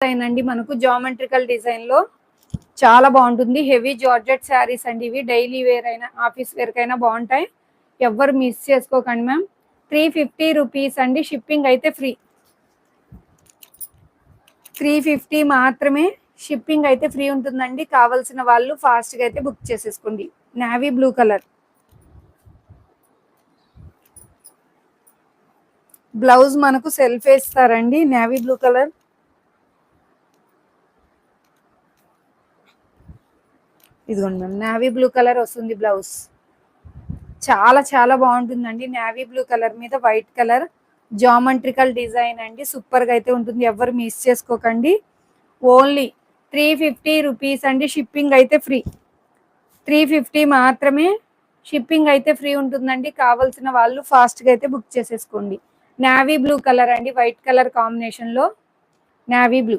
Design అండి మనకు geometrical design లో చాలా బాగుంటుంది. హెవీ జార్జెట్ శారీస్ అండి ఇవి. డైలీ వేర్ అయినా ఆఫీస్ వేర్ కైనా బాగుంటాయి. ఎవ్వరు మిస్ చేసుకోకండి మ్యామ్. 350 రూపీస్ అండి. షిప్పింగ్ అయితే ఫ్రీ. 350 మాత్రమే. షిప్పింగ్ అయితే ఫ్రీ ఉంటుందండి. కావాల్సిన వాళ్ళు ఫాస్ట్ గా అయితే బుక్ చేసేసుకోండి. నావీ బ్లూ కలర్ బ్లౌజ్ మనకు సెల్ఫ్ వేస్తారండి. నావీ బ్లూ కలర్ ఇదిగోండి మ్యామ్. నావీ బ్లూ కలర్ వస్తుంది బ్లౌజ్. చాలా చాలా బాగుంటుందండి. నావీ బ్లూ కలర్ మీద వైట్ కలర్ జామెట్రికల్ డిజైన్ అండి. సూపర్ గా అయితే ఉంటుంది. ఎవరు మిస్ చేసుకోకండి. ఓన్లీ 350 రూపీస్ అండి. షిప్పింగ్ అయితే ఫ్రీ. 350 మాత్రమే. షిప్పింగ్ అయితే ఫ్రీ ఉంటుందండి. కావాల్సిన వాళ్ళు ఫాస్ట్ గా అయితే బుక్ చేసేసుకోండి. నావీ బ్లూ కలర్ అండి. వైట్ కలర్ కాంబినేషన్ లో నావీ బ్లూ.